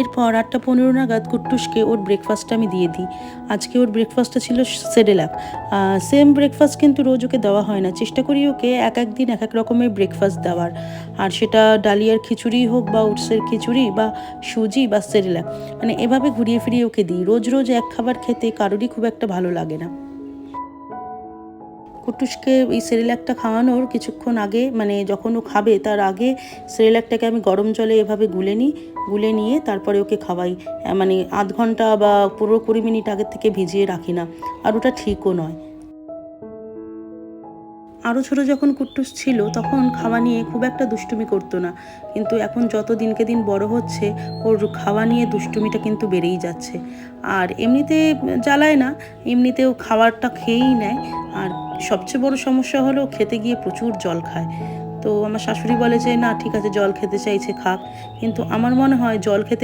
এরপর 8টা 15 নাগাদ কুট্টুসকে ওর ব্রেকফাস্টটা আমি দিয়ে দিই। আজকে ওর ব্রেকফাস্টটা ছিল সেরেলাক। সেম ব্রেকফাস্ট কিন্তু রোজ ওকে দেওয়া হয় না, চেষ্টা করি ওকে এক এক দিন এক এক রকমের ব্রেকফাস্ট দেওয়ার। আর সেটা ডালিয়ার খিচুড়ি হোক বা ওটসের খিচুড়ি বা সুজি বা সেরেলাক, মানে এভাবে ঘুরিয়ে ফিরিয়ে ওকে দিই। রোজ রোজ এক খাবার খেতে কারোরই খুব একটা ভালো লাগে না। কুট্টুসকে এই সেরেলাকটা খাওয়ানোর কিছুক্ষণ আগে, মানে যখন ও খাবে তার আগে সেরেলাকটাকে আমি গরম জলে এভাবে গুলে নিই। গুলে নিয়ে তারপরে ওকে খাওয়াই। মানে আধ ঘন্টা বা পুরো 20 মিনিট আগের থেকে ভিজিয়ে রাখি না, আর ওটা ঠিকও নয়। আরও ছোটো যখন কুট্টুস ছিল তখন খাওয়া নিয়ে খুব একটা দুষ্টুমি করতো না, কিন্তু এখন যত দিনকে দিন বড় হচ্ছে ওর খাওয়া নিয়ে দুষ্টুমিটা কিন্তু বেড়েই যাচ্ছে। আর এমনিতে জ্বালায় না, এমনিতেও খাবারটা খেয়েই নেয়। আর সবচেয়ে বড় সমস্যা হলো খেতে গিয়ে প্রচুর জল খায়। তো আমার শাশুড়ি বলে যে না ঠিক আছে, জল খেতে চাইছে খাক, কিন্তু আমার মনে হয় জল খেতে